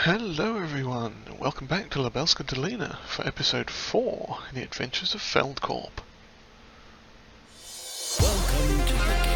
Hello everyone, welcome back to Lubelska Dolina for episode 4 in the Adventures of Feldkorp. Welcome to the game.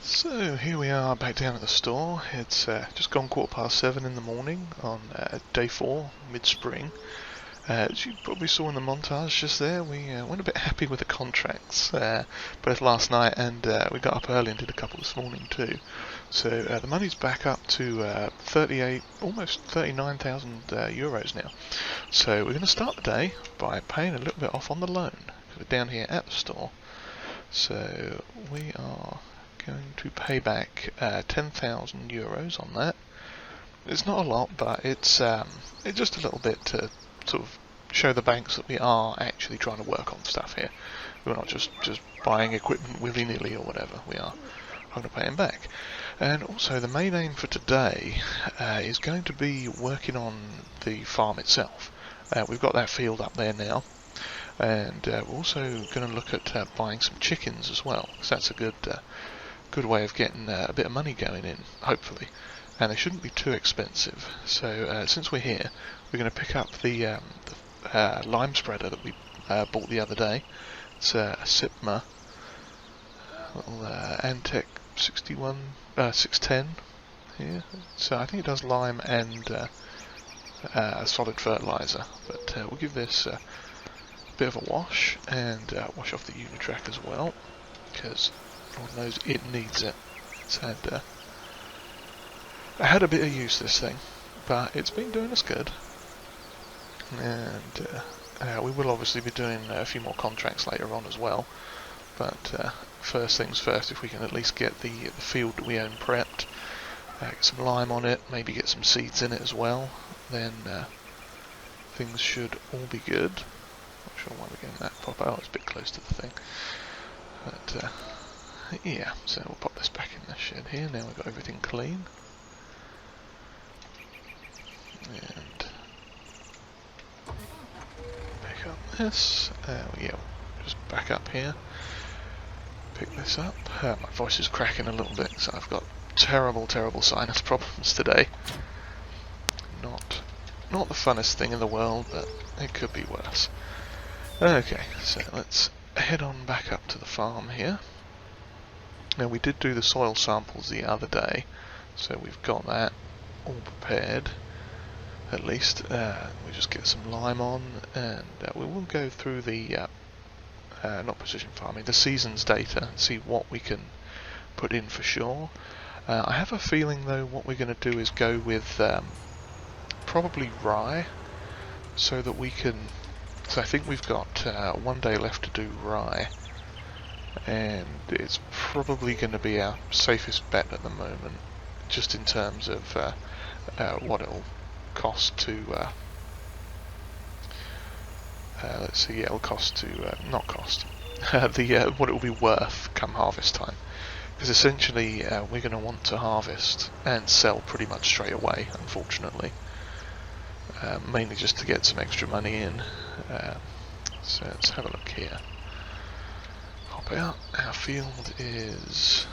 So here we are back down at the store. It's just gone 7:15 in the morning on day 4, mid-spring. As you probably saw in the montage just there, we weren't a bit happy with the contracts, both last night and we got up early and did a couple this morning too. So the money's back up to 38, almost 39,000 euros now. So we're going to start the day by paying a little bit off on the loan, because we're down here at the store. So we are going to pay back 10,000 euros on that. It's not a lot, but it's just a little bit to sort of show the banks that we are actually trying to work on stuff here. We're not just buying equipment willy-nilly or whatever. We are going to pay them back. And also the main aim for today is going to be working on the farm itself. We've got that field up there now. And we're also going to look at buying some chickens as well, because that's a good way of getting a bit of money going in, hopefully. And they shouldn't be too expensive. So since we're here, we're going to pick up the lime spreader that we bought the other day. It's a Sipma, little Antec 610 here. So I think it does lime and solid fertilizer. But we'll give this a bit of a wash and wash off the Unitrack as well, because Lord knows it needs it. It's had a bit of use, this thing, but it's been doing us good. And we will obviously be doing a few more contracts later on as well. But first things first, if we can at least get the field that we own prepped, get some lime on it, maybe get some seeds in it as well, then things should all be good. Not sure why we're getting that pop out, it's a bit close to the thing. But yeah, so we'll pop this back in the shed here. Now we've got everything clean. And pick up this. Yeah, just back up here. Pick this up. My voice is cracking a little bit, so I've got terrible sinus problems today. Not the funnest thing in the world, but it could be worse. Okay, so let's head on back up to the farm here. Now we did do the soil samples the other day, so we've got that all prepared. At least we just get some lime on, and we will go through the not precision farming, the seasons data, and see what we can put in for sure. I have a feeling though what we're going to do is go with probably rye, so that we can. So I think we've got 1 day left to do rye. And it's probably going to be our safest bet at the moment, just in terms of what it'll cost to. Let's see, yeah, it'll cost to not cost what it will be worth come harvest time, because essentially we're going to want to harvest and sell pretty much straight away, unfortunately. Mainly just to get some extra money in. So let's have a look here. Out. Our field is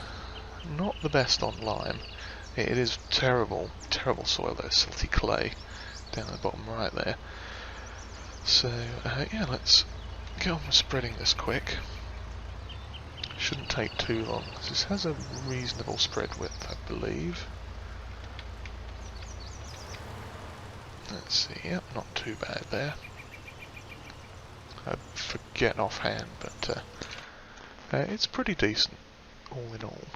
not the best on lime. It is terrible soil. There's silty clay down at the bottom right there. So yeah, let's get on with spreading this quick. Shouldn't take too long. This has a reasonable spread width, I believe. Let's see. Yep, not too bad there. I forget offhand, but. It's pretty decent, all in all.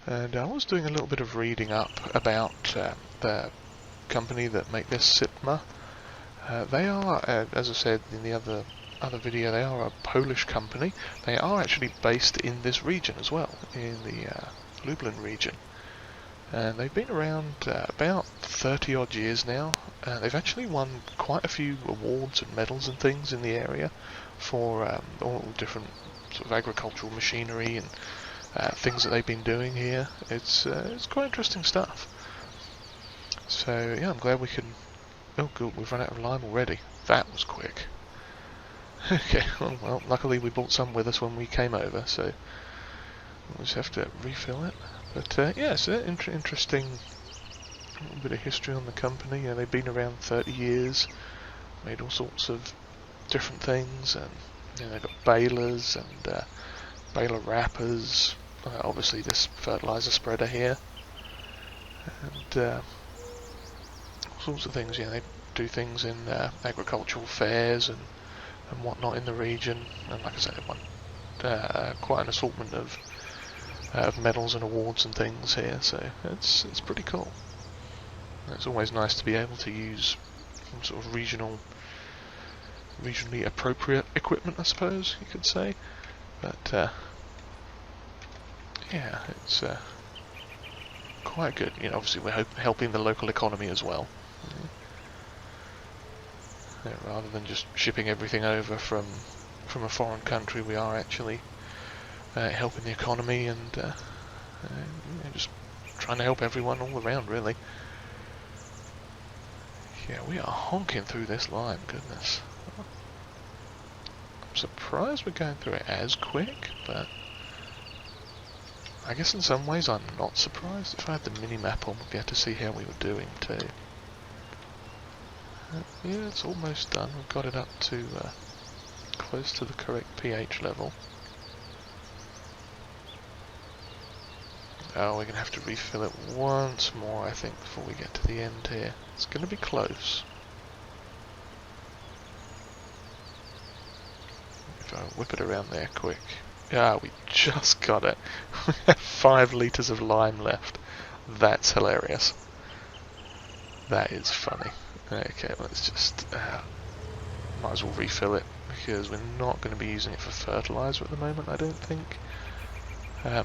And I was doing a little bit of reading up about the company that make this Sipma. They are, as I said in the other video, they are a Polish company. They are actually based in this region as well, in the Lublin region. and they've been around about 30 odd years now. They've actually won quite a few awards and medals and things in the area for all different sort of agricultural machinery and things that they've been doing here. It's quite interesting stuff. So yeah, I'm glad we can... Oh good, we've run out of lime already. That was quick. Okay, well, luckily we brought some with us when we came over, so we'll just have to refill it. But yeah, it's an interesting little bit of history on the company. Yeah, they've been around 30 years, made all sorts of different things, and you know, they've got balers and baler wrappers, obviously this fertilizer spreader here, and all sorts of things. Yeah, they do things in agricultural fairs and whatnot in the region, and like I said, they won quite an assortment of medals and awards and things here, so it's pretty cool. It's always nice to be able to use some sort of regionally appropriate equipment, I suppose you could say. But yeah, it's quite good. You know, obviously we're helping the local economy as well. Yeah, rather than just shipping everything over from a foreign country, we are actually helping the economy and just trying to help everyone all around, really. Yeah, we are honking through this line, goodness. I'm surprised we're going through it as quick, but I guess in some ways I'm not surprised. If I had the mini-map on, we'd be able to see how we were doing too. Yeah, it's almost done. We've got it up to close to the correct pH level. Oh, we're going to have to refill it once more, I think, before we get to the end here. It's going to be close. If I whip it around there quick. Ah, we just got it. We have 5 litres of lime left. That's hilarious. That is funny. Okay, let's just... might as well refill it, because we're not going to be using it for fertiliser at the moment, I don't think.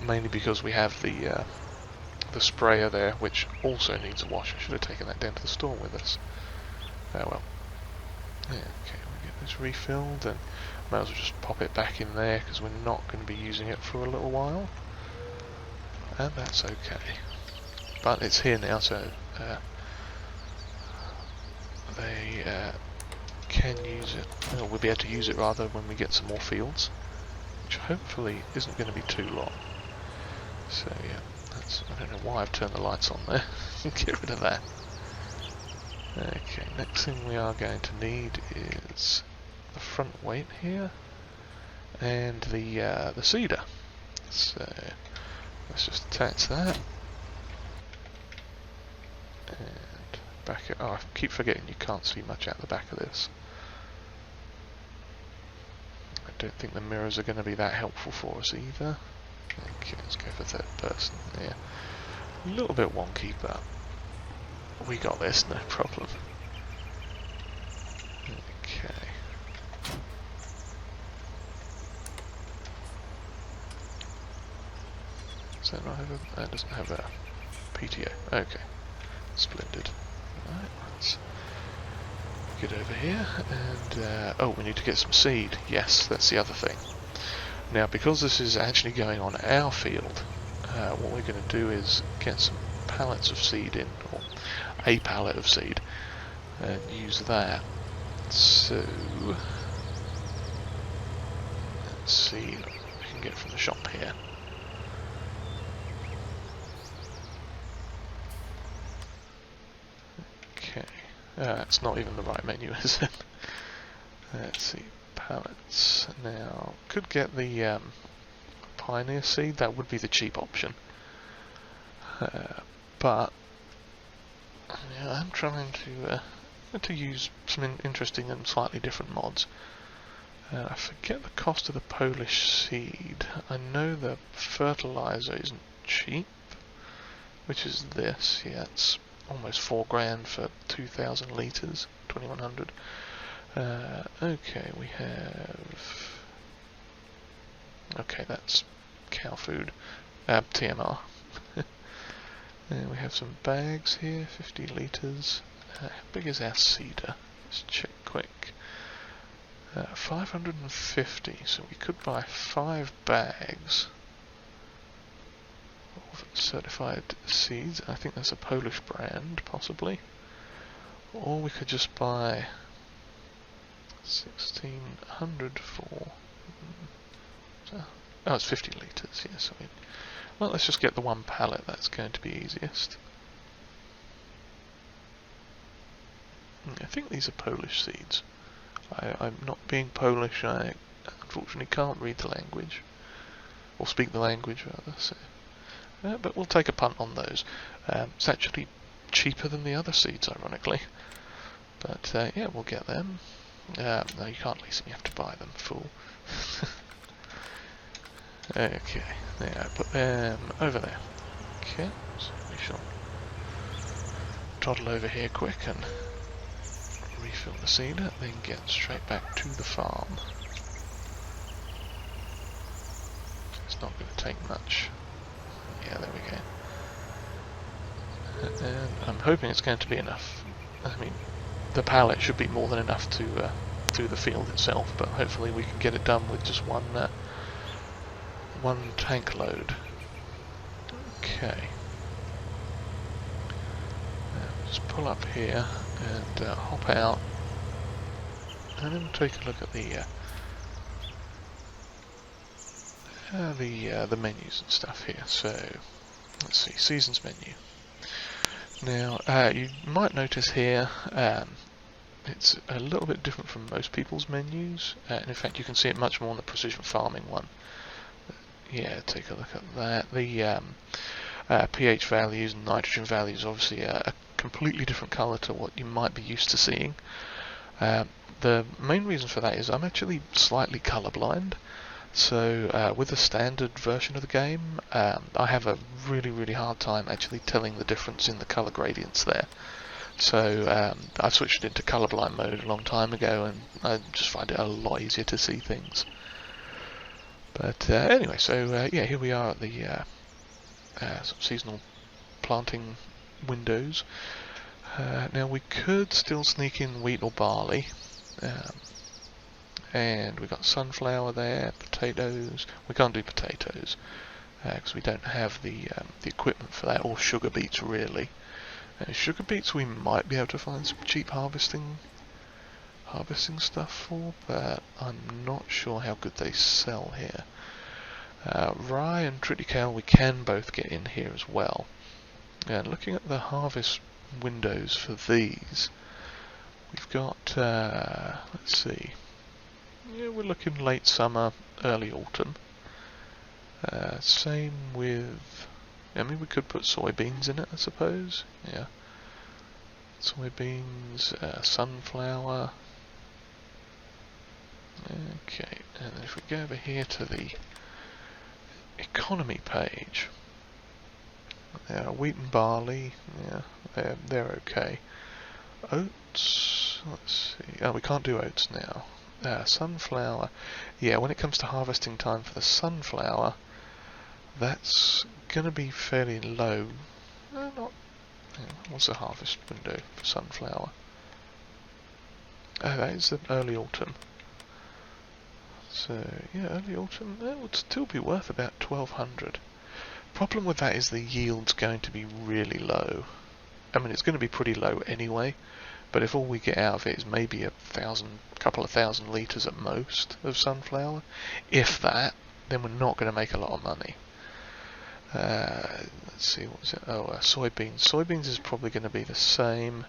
Mainly because we have the sprayer there, which also needs a wash. I should have taken that down to the store with us. Oh well. Yeah, okay, we get this refilled, and might as well just pop it back in there, because we're not going to be using it for a little while. And that's okay. But it's here now, so they can use it. Well, we'll be able to use it rather when we get some more fields, which hopefully isn't going to be too long. So yeah, that's, I don't know why I've turned the lights on there. Get rid of that. Okay, next thing we are going to need is the front weight here and the seeder. So let's just attach that and back it. Oh, I keep forgetting you can't see much out the back of this. I don't think the mirrors are going to be that helpful for us either. Okay, let's go for third person. Yeah, a little bit wonky, but we got this, no problem. Okay. Does that not have a... that doesn't have a PTO. Okay, splendid. Alright, let's get over here, and oh, we need to get some seed. Yes, that's the other thing. Now, because this is actually going on our field, what we're going to do is get some pallets of seed in, or a pallet of seed, and use that. So, let's see what we can get from the shop here. Okay, it's not even the right menu, is it? Let's see, pallets. Now, could get the Pioneer seed. That would be the cheap option. But yeah, I'm trying to use some interesting and slightly different mods. I forget the cost of the Polish seed. I know the fertilizer isn't cheap, which is this. Yeah, it's almost £4 for 2,000 litres, 2,100. Okay, we have... Okay, that's cow food. TMR. And we have some bags here, 50 litres. How big is our cedar? Let's check quick. 550, so we could buy 5 bags of certified seeds. I think that's a Polish brand, possibly. Or we could just buy 1600 for... oh, it's 50 litres, yes. Well, let's just get the 1 pallet, that's going to be easiest. I think these are Polish seeds. I'm not being Polish, I unfortunately can't read the language. Or speak the language, rather, so... but we'll take a punt on those. It's actually cheaper than the other seeds, ironically. But, yeah, we'll get them. No, you can't lease them, you have to buy them, fool. Okay, there, put them over there. Okay, so we shall toddle over here quick and refill the cedar, then get straight back to the farm. It's not going to take much. Yeah, there we go. And I'm hoping it's going to be enough. I mean, the pallet should be more than enough to do the field itself, but hopefully we can get it done with just one tank load. Okay. Just pull up here and hop out, and then we'll take a look at the menus and stuff here. So let's see, seasons menu. Now you might notice here it's a little bit different from most people's menus, and in fact you can see it much more on the precision farming one. Yeah, take a look at that. The pH values and nitrogen values obviously are a completely different colour to what you might be used to seeing. The main reason for that is I'm actually slightly colourblind, so with the standard version of the game I have a really hard time actually telling the difference in the colour gradients there. So I switched into colourblind mode a long time ago, and I just find it a lot easier to see things. But anyway, so yeah, here we are at the seasonal planting windows. Now we could still sneak in wheat or barley, and we've got sunflower there, potatoes. We can't do potatoes because we don't have the equipment for that, or sugar beets really. Sugar beets we might be able to find some cheap harvesting stuff for, but I'm not sure how good they sell here. Rye and triticale we can both get in here as well. And looking at the harvest windows for these, we've got, let's see, yeah, we're looking late summer, early autumn. Same with, I mean, we could put soybeans in it, I suppose. Yeah, soybeans, sunflower. Okay, and if we go over here to the economy page, wheat and barley, yeah, they're okay. Oats, let's see, oh, we can't do oats now. Sunflower, yeah, when it comes to harvesting time for the sunflower, that's going to be fairly low. What's the harvest window for sunflower? Oh, that is the early autumn. So, yeah, early autumn, that would still be worth about 1200. Problem with that is the yield's going to be really low. I mean, it's going to be pretty low anyway, but if all we get out of it is maybe couple of thousand litres at most of sunflower, if that, then we're not going to make a lot of money. Let's see, what was it? Oh, soybeans. Soybeans is probably going to be the same.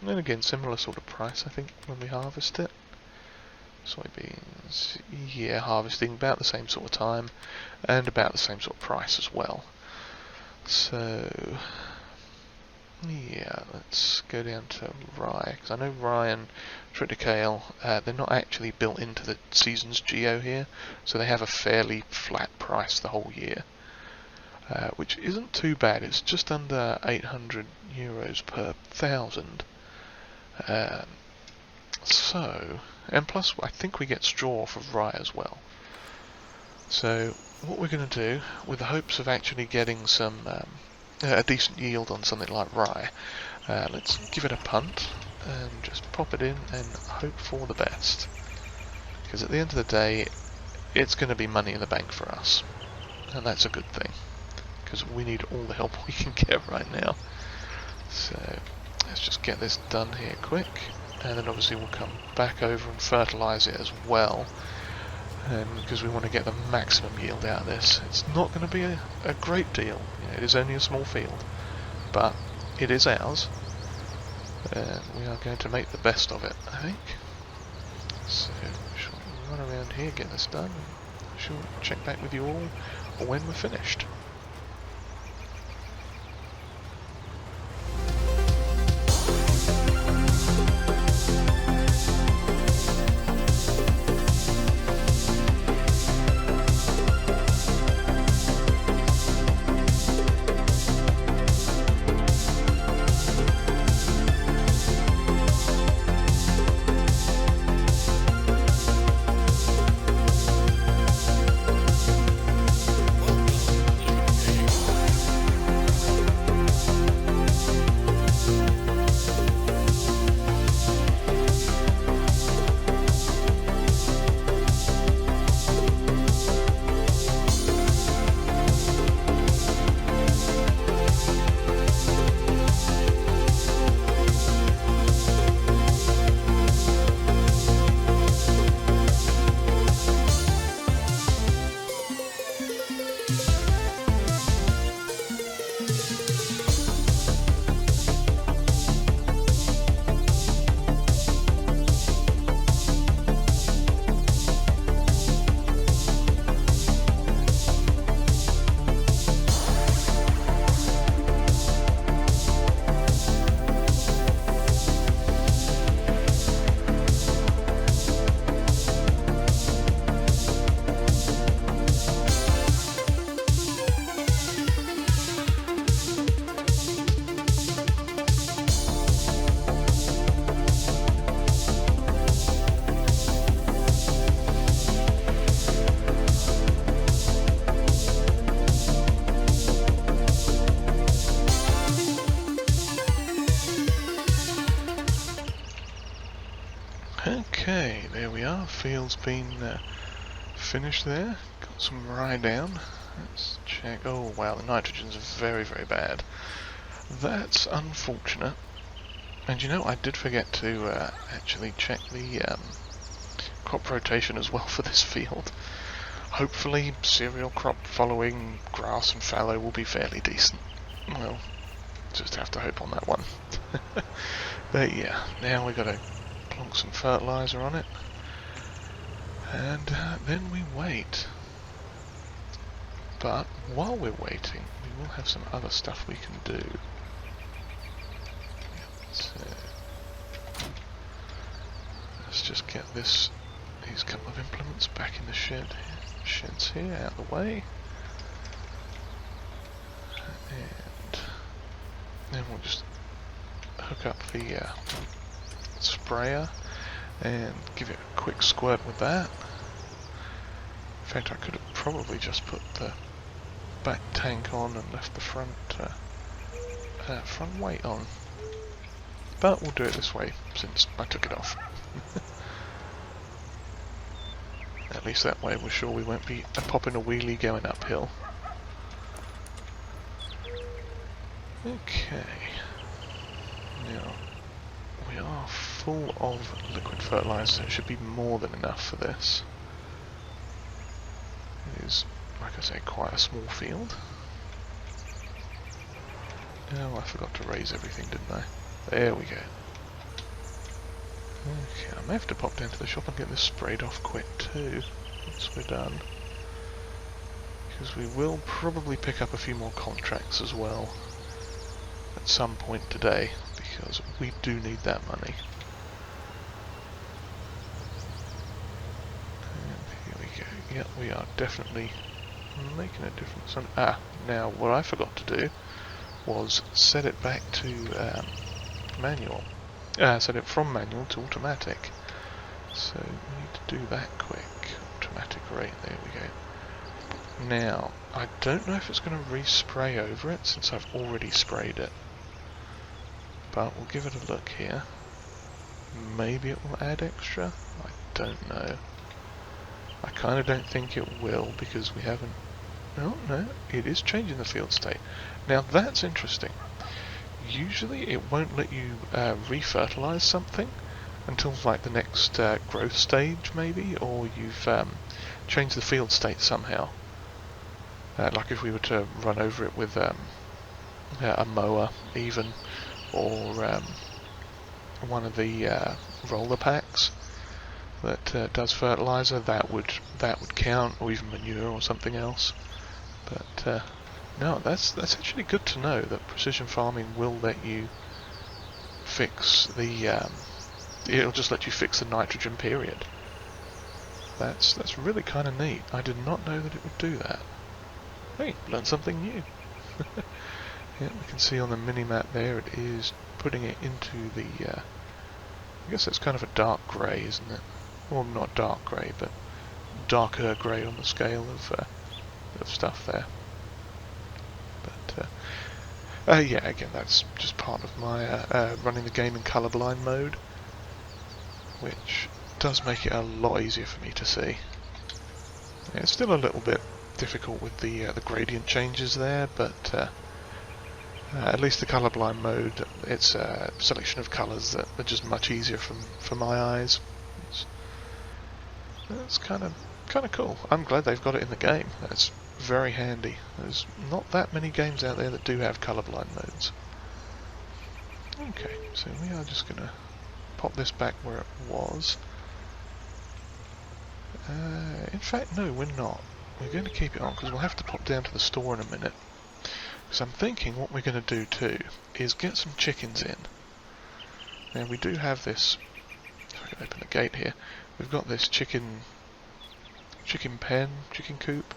And then again, similar sort of price, I think, when we harvest it. Soybeans, yeah, harvesting about the same sort of time, and about the same sort of price as well. So, yeah, let's go down to rye, because I know rye and triticale, they're not actually built into the seasons geo here, so they have a fairly flat price the whole year. Which isn't too bad, it's just under 800 euros per 1,000. So, and plus I think we get straw for rye as well. So what we're going to do, with the hopes of actually getting some a decent yield on something like rye. Let's give it a punt and just pop it in and hope for the best. Because at the end of the day, it's going to be money in the bank for us. And that's a good thing. Because we need all the help we can get right now. So let's just get this done here quick. And then obviously we'll come back over and fertilise it as well. Because we want to get the maximum yield out of this. It's not going to be a great deal. You know, it is only a small field. But it is ours. And we are going to make the best of it, I think. So, shall we run around here, get this done? Shall we check back with you all when we're finished? Okay, there we are. Field's been finished there. Got some rye down. Let's check. Oh wow, the nitrogen's very, very bad. That's unfortunate. And you know, I did forget to actually check the crop rotation as well for this field. Hopefully, cereal crop following grass and fallow will be fairly decent. Well, just have to hope on that one. But yeah, now we've got to plonk some fertilizer on it, and then we wait. But while we're waiting, we will have some other stuff we can do. So let's just get these couple of implements back in the sheds here, out of the way, and then we'll just hook up the sprayer and give it a quick squirt with that. In fact, I could have probably just put the back tank on and left the front weight on, but we'll do it this way since I took it off. At least that way we're sure we won't be popping a wheelie going uphill. Okay, now we are full of liquid fertilizer, so it should be more than enough for this. It is, like I say, quite a small field. Oh, I forgot to raise everything, didn't I? There we go. Okay, I may have to pop down to the shop and get this sprayed off quick too, once we're done. Because we will probably pick up a few more contracts as well at some point today, because we do need that money. And here we go. Yep, we are definitely making a difference. And, now what I forgot to do was set it back to manual. Set it from manual to automatic. So we need to do that quick. Automatic rate, there we go. Now, I don't know if it's going to respray over it since I've already sprayed it, but we'll give it a look here. Maybe it will add extra? I don't know. I kind of don't think it will because we haven't... Oh, no, it is changing the field state. Now that's interesting. Usually it won't let you refertilize something until like the next growth stage maybe, or you've changed the field state somehow. Like if we were to run over it with a mower even, or one of the roller packs that does fertilizer, that would count, or even manure or something else. But no, that's actually good to know that precision farming will let you fix the it'll just let you fix the nitrogen period. That's really kind of neat. I did not know that it would do that. Hey, learned something new. Yeah, we can see on the mini-map there it is putting it into the I guess that's kind of a dark grey, isn't it? Well, not dark grey, but darker grey on the scale of stuff there. But yeah, again, that's just part of my running the game in colourblind mode, which does make it a lot easier for me to see. Yeah, it's still a little bit difficult with the gradient changes there, but at least the colourblind mode, it's a selection of colours that are just much easier for my eyes. It's kind of cool. I'm glad they've got it in the game. That's very handy. There's not that many games out there that do have colourblind modes. Okay, so we are just going to pop this back where it was. In fact, no, we're not. We're going to keep it on because we'll have to pop down to the store in a minute. Because I'm thinking what we're going to do too is get some chickens in. Now we do have this. If I can open the gate here, we've got this chicken pen, chicken coop.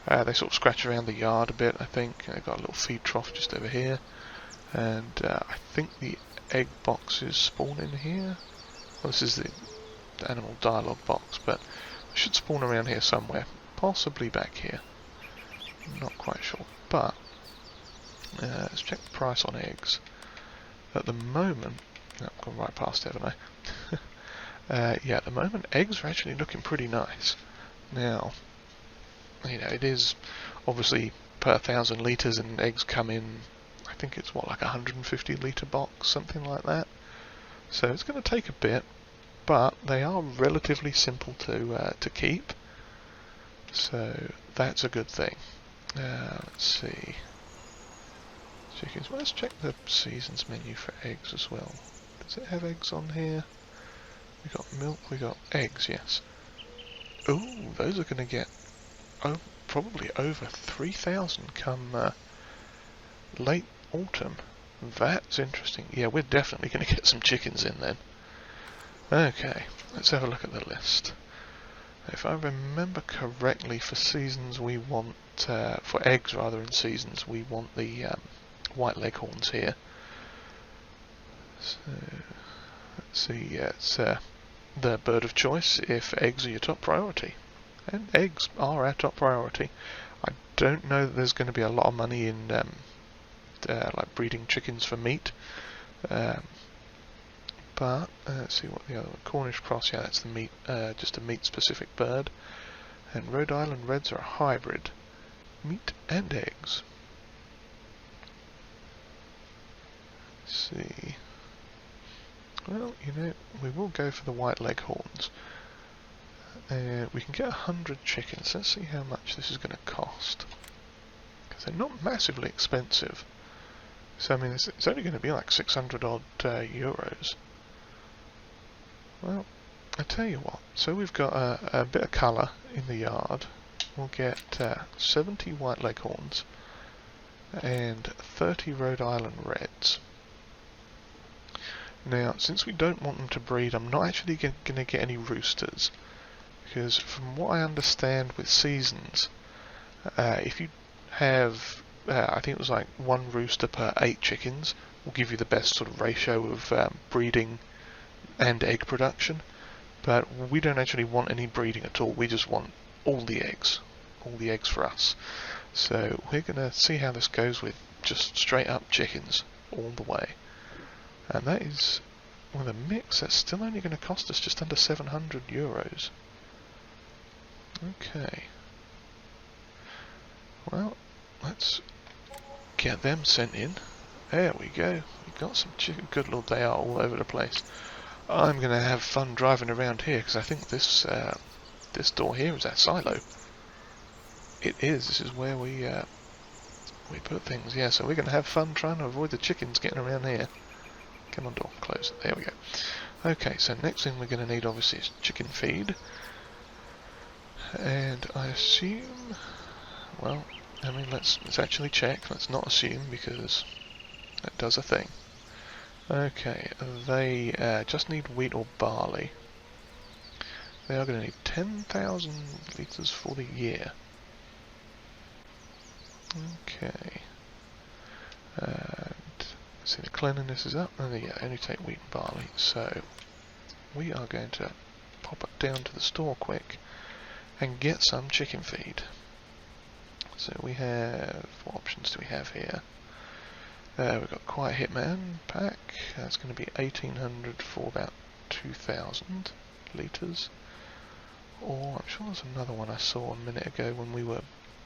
They sort of scratch around the yard a bit, I think. They've got a little feed trough just over here, and I think the egg boxes spawn in here. Well, this is the animal dialogue box, but they should spawn around here somewhere, possibly back here. I'm not quite sure, but let's check the price on eggs. At the moment, I've gone right past, haven't I? Yeah, at the moment, eggs are actually looking pretty nice. Now, you know, it is obviously per 1,000 litres, and eggs come in, I think it's what, like a 150 litre box, something like that. So it's going to take a bit, but they are relatively simple to keep. So that's a good thing. Let's see. Chickens. Well, let's check the seasons menu for eggs as well. Does it have eggs on here? We got milk, we got eggs, yes. Ooh, those are going to get probably over 3,000 come late autumn. That's interesting. Yeah, we're definitely going to get some chickens in then. Okay, let's have a look at the list. If I remember correctly, for seasons we want, for eggs rather in seasons, we want the white leghorns here. So, let's see, yeah, it's the bird of choice if eggs are your top priority. And eggs are our top priority. I don't know that there's going to be a lot of money in like breeding chickens for meat. But let's see what the other one. Cornish cross, yeah, that's the meat, just a meat-specific bird. And Rhode Island Reds are a hybrid, meat and eggs. Let's see. Well, you know, we will go for the white leghorns. We can get 100 chickens. Let's see how much this is going to cost. Because they're not massively expensive. So, I mean, it's only going to be like 600 odd euros. Well, I tell you what. So we've got a bit of colour in the yard. We'll get 70 white leghorns and 30 Rhode Island Reds. Now, since we don't want them to breed, I'm not actually going to get any roosters. Because from what I understand with seasons, if you have, I think it was like 1 rooster per 8 chickens, will give you the best sort of ratio of breeding and egg production. But we don't actually want any breeding at all, we just want all the eggs. all the eggs for us. So we're going to see how this goes with just straight up chickens all the way. And that is, with a mix, that's still only going to cost us just under €700. Okay. Well, let's get them sent in. There we go. We've got some chicken. Good lord, they are all over the place. I'm going to have fun driving around here because I think this this door here is our silo. It is. This is where we put things. Yeah, so we're going to have fun trying to avoid the chickens getting around here. Come on, door, close it. There we go. Okay, so next thing we're going to need obviously is chicken feed. And I assume, well, I mean, let's actually check. Let's not assume because that does a thing. Okay, they just need wheat or barley. They are going to need 10,000 litres for the year. Okay. And see, the cleanliness is up. Oh yeah, only take wheat and barley. So we are going to pop it down to the store quick and get some chicken feed. So we have, what options do we have here? We've got Quiet Hitman pack. That's going to be 1,800 for about 2,000 litres. Or I'm sure there's another one I saw a minute ago when we were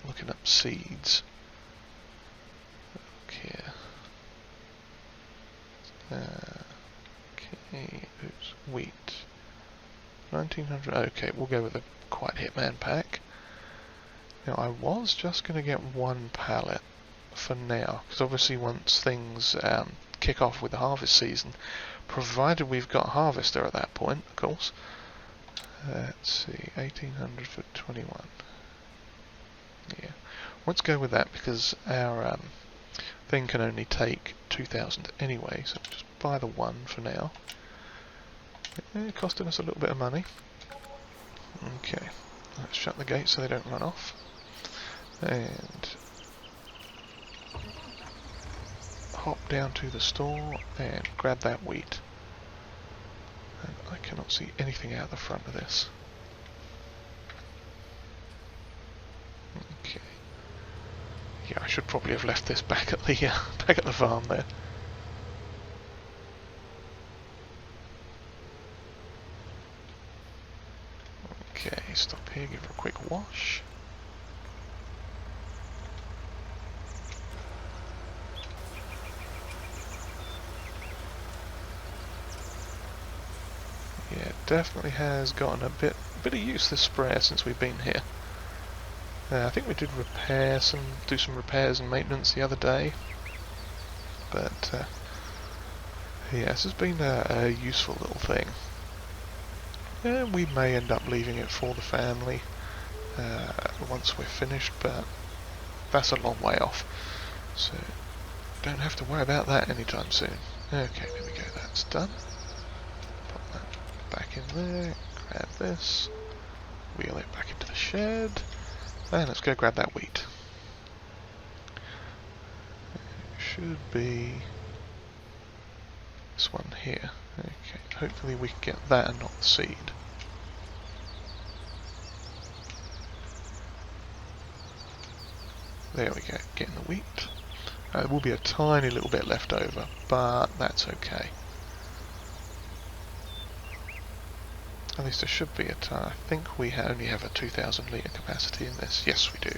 looking up seeds. Look here. Okay, oops, wheat. 1,900. Okay, we'll go with the Quiet Hitman pack. Now I was just going to get one pallet for now, because obviously once things kick off with the harvest season, provided we've got harvester at that point, of course. Let's see, 1,800 for 21. Yeah, let's go with that because our thing can only take 2,000 anyway, so just buy the one for now. Costing us a little bit of money. Okay, let's shut the gate so they don't run off. And hop down to the store and grab that wheat. And I cannot see anything out the front of this. Okay. Yeah, I should probably have left this back at the farm there. Okay, stop here, give her a quick wash. Yeah, it definitely has gotten a bit of use, this sprayer, since we've been here. I think we did do some repairs and maintenance the other day, but yeah, this has been a useful little thing. Yeah, we may end up leaving it for the family once we're finished, but that's a long way off, so don't have to worry about that anytime soon. Okay, there we go, that's done. Pop that back in there, grab this, wheel it back into the shed, and let's go grab that wheat. It should be this one here. Okay, hopefully we can get that and not the seed. There we go, getting the wheat. There will be a tiny little bit left over, but that's okay. At least there should be I think we only have a 2,000 litre capacity in this. Yes, we do.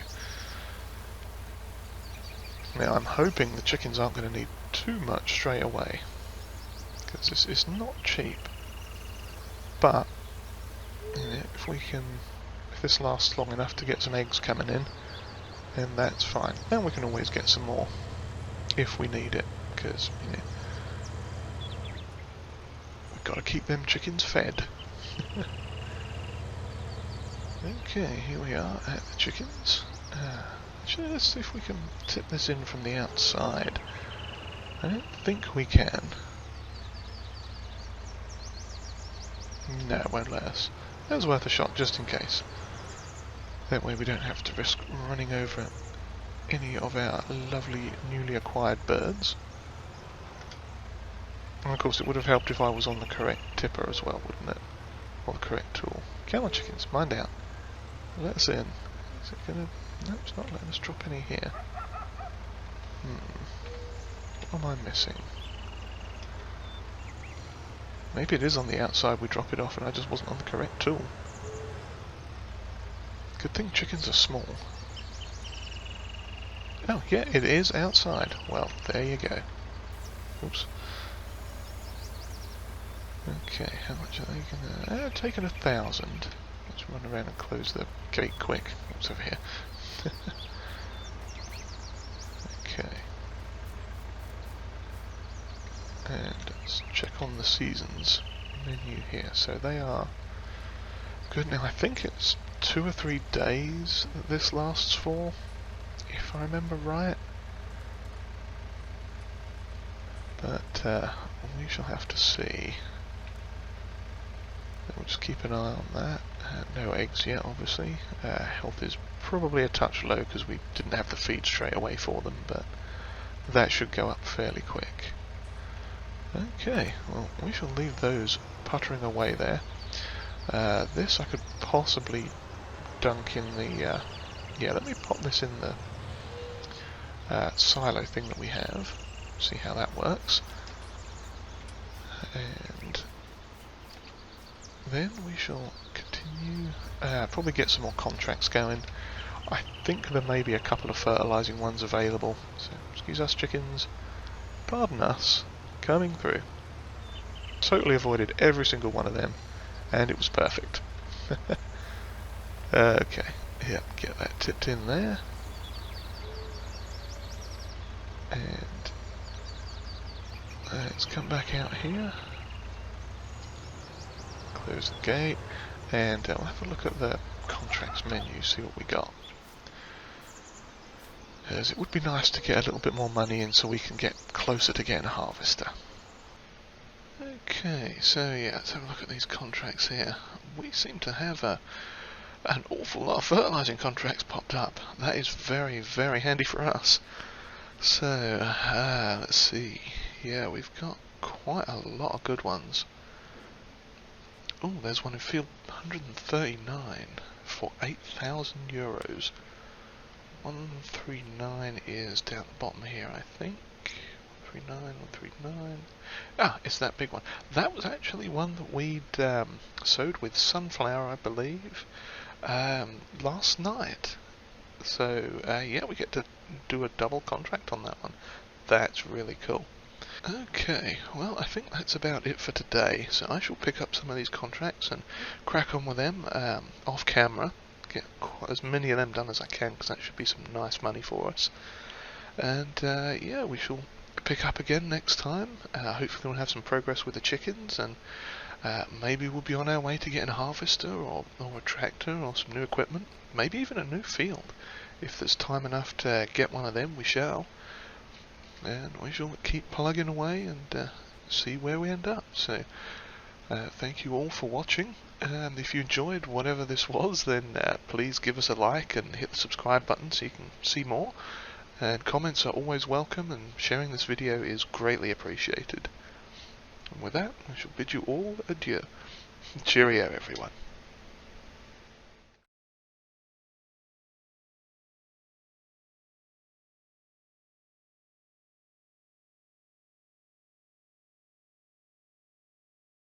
Now I'm hoping the chickens aren't going to need too much straight away, because this is not cheap. But if this lasts long enough to get some eggs coming in, then that's fine. And we can always get some more if we need it, because we've got to keep them chickens fed. Okay, here we are at the chickens. Let's see if we can tip this in from the outside. I don't think we can. No, it won't let us. That was worth a shot just in case. That way we don't have to risk running over any of our lovely newly acquired birds. And of course it would have helped if I was on the correct tipper as well, wouldn't it? Or the correct tool. Come on chickens, mind out. Let us in. Is it gonna... No, it's not letting us drop any here. What am I missing? Maybe it is on the outside we drop it off and I just wasn't on the correct tool. Good thing chickens are small. Oh, yeah, it is outside. Well, there you go. Oops. Okay, how much are they gonna... taking 1,000. Let's run around and close the gate quick. What's over here? Okay. And let's check on the seasons menu here. So they are... Good, now I think it's 2 or 3 days that this lasts for, if I remember right. But we shall have to see. We'll just keep an eye on that. No eggs yet, obviously. Health is probably a touch low because we didn't have the feed straight away for them, but that should go up fairly quick. Okay, well, we shall leave those puttering away there. This I could possibly dunk in the... yeah, let me pop this in the silo thing that we have. See how that works. And then we shall continue, probably get some more contracts going. I think there may be a couple of fertilising ones available, so excuse us chickens, pardon us, coming through. Totally avoided every single one of them, and it was perfect. Okay, yep, get that tipped in there. And let's come back out here. Close the gate, and we'll have a look at the contracts menu, see what we got. As it would be nice to get a little bit more money in so we can get closer to getting a harvester. Okay, so yeah, let's have a look at these contracts here. We seem to have an awful lot of fertilising contracts popped up. That is very, very handy for us. So, let's see. Yeah, we've got quite a lot of good ones. Oh, there's one in field 139 for €8,000. 139 is down the bottom here, I think. 139. Ah, it's that big one. That was actually one that we'd sowed with sunflower, I believe, last night. So, yeah, we get to do a double contract on that one. That's really cool. Okay, well, I think that's about it for today. So I shall pick up some of these contracts and crack on with them off camera. Get as many of them done as I can, because that should be some nice money for us. And yeah, we shall pick up again next time. Hopefully we'll have some progress with the chickens, and maybe we'll be on our way to getting a harvester or a tractor or some new equipment. Maybe even a new field. If there's time enough to get one of them, we shall. And we shall keep plugging away and see where we end up. So, thank you all for watching. And if you enjoyed whatever this was, then please give us a like and hit the subscribe button so you can see more. And comments are always welcome, and sharing this video is greatly appreciated. And with that, I shall bid you all adieu. Cheerio, everyone.